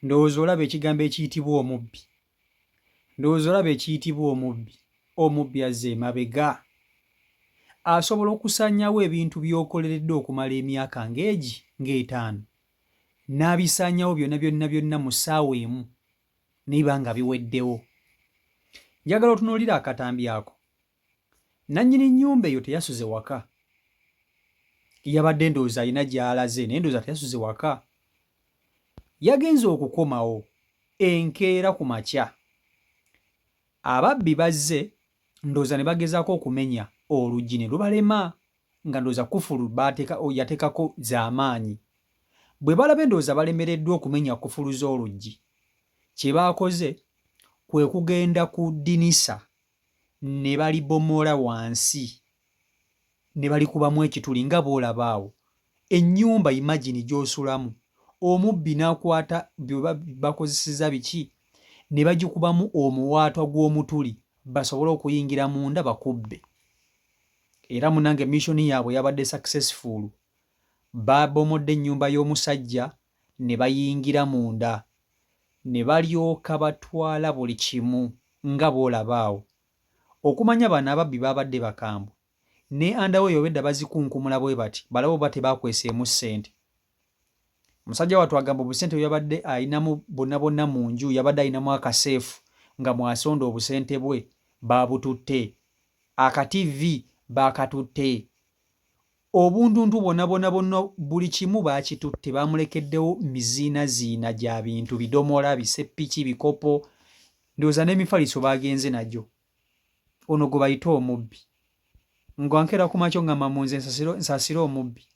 Ndowooza olaba ekigambo ekiyitibwa omubbi. Ndowooza olaba ekiyitibwa omubbi. Omubbi azze emabega. Asobola okusaanyaawo ebintu by'okoleredde okumala emyaka ng'etaano. N'abisaanyaawo byonna mu ssaawa emu. Niba nga biweddewo. Njagala otunuulira akatambi ako. Nannyini nnyumba eyo teyasuze waka. Yabadde ndowooza alina gy'alaze naye ndowooza teyasuze waka. Yagenze okukomawo enkeera ku makya. Ababbi bazze ndowooza ne bagezaako okumenya oluggi ne lubalema nga ndowooza kufulu yateekako z'amaanyi. Bwe balaba endowooza balemereddwa okumenya kufulu z'oluggi, kye baakoze kwe kugenda ku ddinisa ne balibomola wansi ne balikubamu ekituli nga bw'olaba awo. Ennyumba imagine gy'osulamu, omubbi n'akwata bye bakozeseza biki ne bagikubamu omuwaatwa gw'omutuli basobole okuyingira munda bakubbe. Era munange missoni yaabwe yabadde successful. Babomodde ennyumba y'omusajja ne bayingira munda ne balyoka batwala buli kimu nga bw'olaba awo. Okumanya bano ababbi babadde bakambwe ne andawe yobedda bazikunkumula bwe bati balabo bate bakweseemu ssente. Musajja wattu agamba obusente bwe yabadde ayinamu bonna mu nju yabadde ayinamu akaseefu nga mwasonda obusente bwe baabututte. Akativi baakatutte. Obuntuntu bonna buli kimu baakitutte, baamulekeddewo miziinaziina gya bintu, bidomola, biseppiki, bikopo, ndowooza n'emifaliso baagenze nagyo. Ono gwe bayita omubbi. Ng'ankeera ku makyo ngamba mu nze nsaasire omubbi.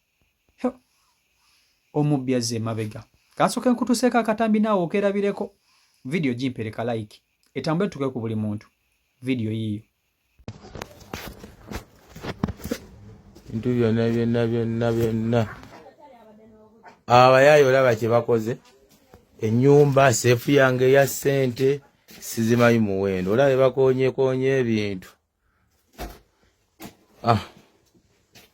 Omubbi azze emabega. Kansooke nkutuseeko akatambi naawe okeerabireko. Vidiyo gimpereka like. Etambule tuke ku buli muntu. Vidiyo yiyo. Bintu byonna. Abayaayi olaba kye bakoze. Ennyumba seefu yange ya ssente sizimanyi muwendo. Olaba bakonyekonye ebintu.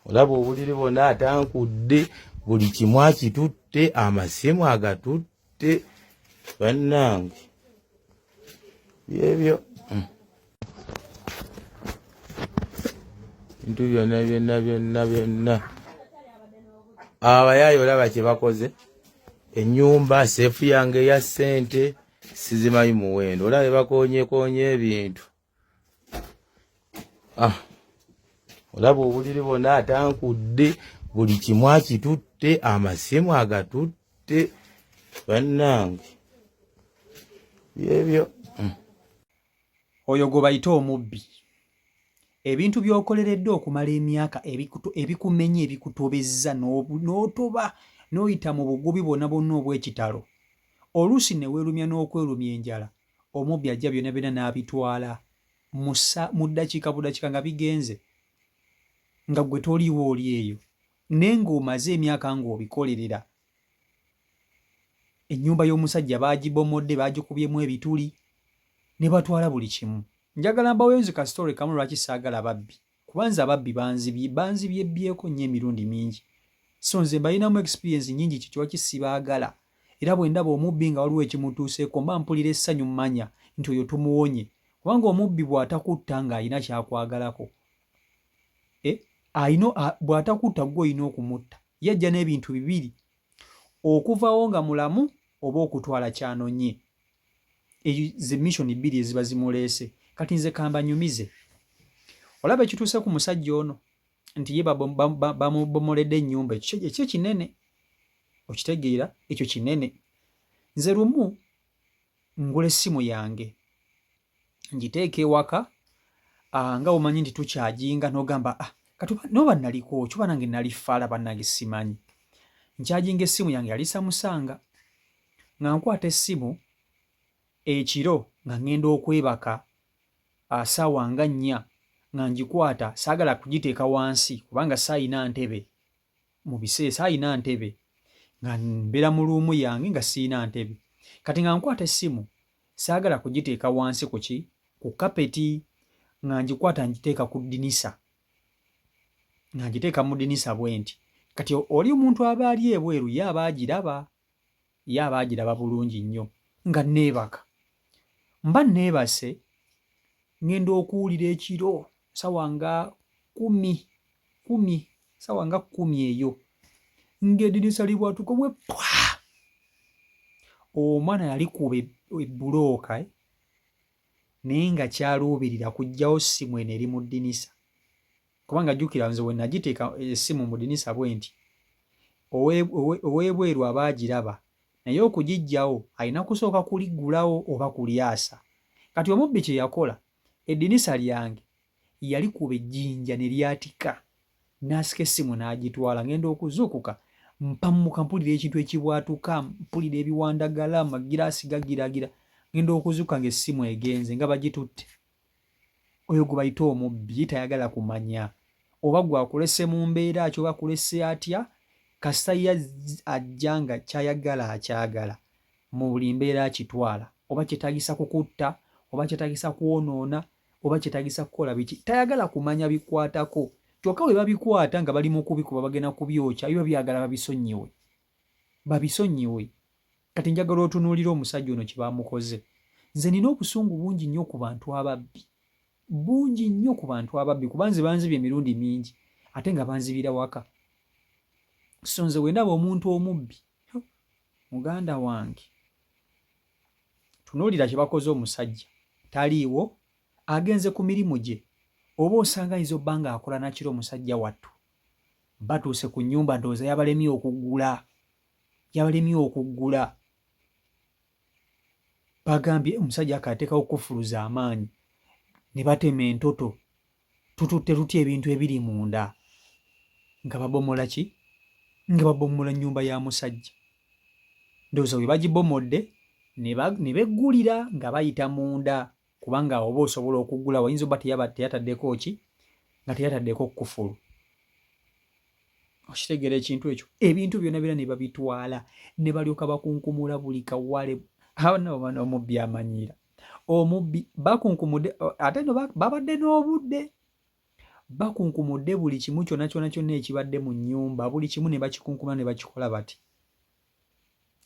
Olaba obuliri bonna atankudde buli kimu akitutte, amasimu agatutte. Bannange byebyo. Bintu byonna. Abayaayi olaba kye bakoze. Ennyumba seefu yange ya ssente sizimanyi muwendo. Olaba bakonyekonye ebintu. Olaba obuliri bonna atankudde buli kimu akitutte, amasimu agatutte. Bannange byebyo. Oyo gwe bayita omubbi. Ebintu by'okoleredde okumala emyaka ebikumenya ebikutobezza n'otoba n'oyita mu bugubi bonna obw'ekitalo. Oluusi ne weerumya n'okwerumya enjala, omubbi ajja byonna n'abitwala mu ddakiika budakiika nga bigenze. Nga gwe toliiwo oli eyo. Naye ng'omaze emyaka ng'obikolerera. Ennyumba y'omusajja baagibomodde, baagikubyemu ebituli ne batwala buli kimu. Njagala mbaweereze ka story kamu lwaki saagala babbi. Kubanza ababbi banzibyebyeko nnyo emirundi mingi. So nze mbalinamu experience nnyingi kyo kisibaagala. Era bwe ndaba omubbi nga waliwo ekimutuuseeko mba mpulira essanyu mmanya nti oyo tumuwonye. Kubanga omubbi bw'atakutta ng'alina kyakwagalako. Bw'atakutta gwe olina okumutta. Yajja n'ebintu bibiri. Okuvaawo nga mulamu oba okutwala kyanonye. Ezo mission bbiri eziba zimuleese. Kati nze kambanyumize. Olaba ekituuse ku musajja ono nti ye bamubomoledde ennyumba ekyo kinene. Okitegeera ekyo kinene. Nze lumu ngula essimu yange ngiteeka ewaka nga omanyi nti tukyajinga n'ogamba noba naliko kyoba nange nalifaala bannange simanyi. Nkyajinga essimu yange yali Samusanga nga nkwata essimu ekiro nga ngenda okwebaka ssaawa nga 4 nga ngikwata saagala kugiteeka wansi kubanga saayina ntebe mu biseera saayina ntebe nga mbeera mu luumu yange nga siina ntebe. Kati nga nkwata essimu saagala kugiteeka wansi ku kapeti nga ngikwata ngiteeka ku ddinisa nga ngiteeka mu ddinisa bwe nti. Kati oli omuntu aba ali ebweru ye aba agiraba ye abaagiraba bulungi nnyo nga neebaka. Mba neebase ngenda okuwulira ekiro sawa nga 10 sawa nga 10 eyo ng'eddirisa libwatuka bwe pwa. Omwana yali kuba ebbulooka naye nga kyaluubirira kuggyawo ssimu eno eri mu ddinisa, kubanga jjukira nze bwe nagiteeka essimu mu ddinisa bwe nti ow'ebweru abaagiraba naye okugiggyawo alina kusooka kuliggulawo oba kulyasa. Kati omubbi kye yakola, eddinisa lyange yali kuba ejjinja ne lyatika, n'asika essimu n'agitwala. Ngenda okuzuukuka mpammuka mpulira ekintu ekibwatuka, mpulira ebiwandagala, amagiraasi gagiragira. Ngenda okuzuuka ng'essimu egenze nga bagitutte. Oyo gwe bayita omubbi, tayagala kumanya oba gwakulese mu mbeera ki oba kulese atya, kasita ajja nga kyayagala akyagala mu buli mbeera akitwala, oba kyetagisa kukutta oba kyetagisa kwonoona oba kyetagisa kukola biki, tayagala kumanya bikwatako. Kyokka bwe babikwata nga bali mu kubikuba bagenda kubyokya, biba byagala babisonyiwe. Kati njagala otunuulira omusajja ono kye bamukoze. Nze nina obusungu bungi nnyo ku bantu ababbi, bungi nnyo ku bantu ababbi, kuba nze banzibye emirundi mingi ate nga banzibira waka. So nze bwe ndaba omuntu omubbi, muganda wange, tunuulira kye bakoze omusajja. Taliiwo, agenze ku mirimu gye, oba osanga ayinza obba ng'akola nakiro omusajja wattu. Batuuse ku nnyumba ndowooza yabalemye okuggula. Bagambye omusajja akateekawo kufuluza amaanyi, ne batema entoto, tututte tutya ebintu ebiri munda, nga babomola ki? Nga babomola nnyumba ya musajja. Ndowooza bwe bagibomodde ne beggulira nga bayita munda, kubanga oba osobola okuggula wayinza obba teyataddeko ki? Nga teyataddeko kufulu. Okitegeera ekintu ekyo? Ebintu byonna ne babitwala ne balyoka bakunkumula buli kawale. Abaana omubbi amanyiira. Omubbi bakunkumudde, ate no babadde n'obudde. Bakunkumudde buli kimu kyonna ekibadde mu nnyumba, buli kimu ne bakikunkumula ne bakikola bati.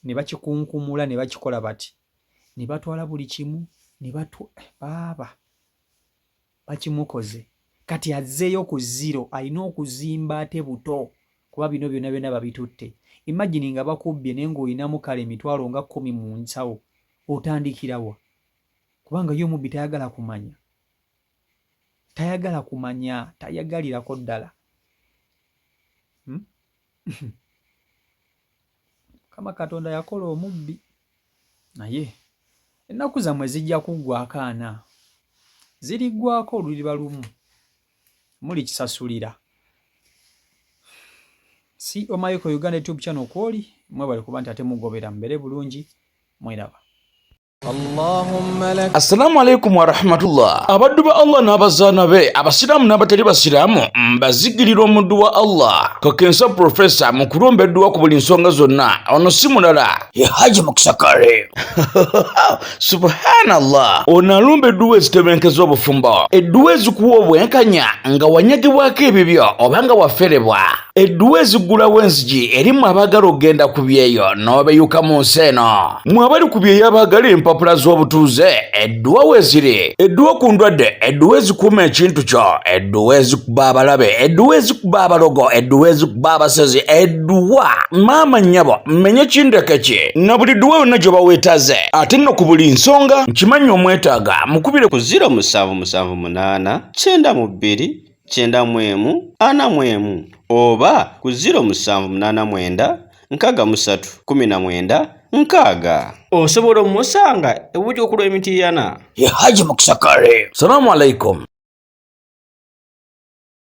Ne bakikunkumula ne bakikola bati. Ne batwala buli kimu ne bakimukoze. Kati azzeeyo ku zero, alina okuzimba ate buto, kuba bino byonna babitutte. Imagine nga bakubbye naye ng'olinamu kale emitwalo nga 10 mu nsawo, otandikirawa? Kubanga ye omubbi tayagala kumanya, tayagalirako ddala. Kama Katonda yakola omubbi, naye ennaku zammwe zijja kuggwako ana, ziriggwako oluliba lumu, mulikisasulira. Si Omaiko Uganda YouTube channel kwoli, mwebale kuba nti ate mugobera mbere bulungi, mweraba. Assalamu alaikum wa rahmatullah. Abaddu ba Allah n'abazaana be, abasiraamu n'abatali basiraamu, mbazigirira omuddu wa Allah Kakensa Professor mu kulomba edduwa ku buli nsonga zonna. Ono si mulala ye Haji Muksakale. Subhanallah. Ono alumba edduwa ezitebenkeza obufumbo, edduwa ezikuwa obwenkanya nga wanyagibwako ebibyo oba nga waferebwa, edduwa ezigulawo enzigi erimu abaagala okgenda ku byeyo n'obeyuka mu nsi eno. Mwe abali ku byeyo abaagala empapula z'obutuuze, edduwa weeziri, edduwa ku ndwadde, edduwa ezikuuma ekintu kyo, edduwa ezikuba abalabe, edduwa ezikuba abalogo, edduwa ezikuba abasezi, edduwa maama nnyabo mmenye kindeke ki na buli dduwa yonna gye baweetaze. Ate nno ku buli nsonga nkimanyi omwetaaga mukubire ku 0778 92 91 oba ku 0789 63 19 6. Osobola omusanga ebuuti okulwa emitiiyana ye Haji Muksakale. Salamu alaikum.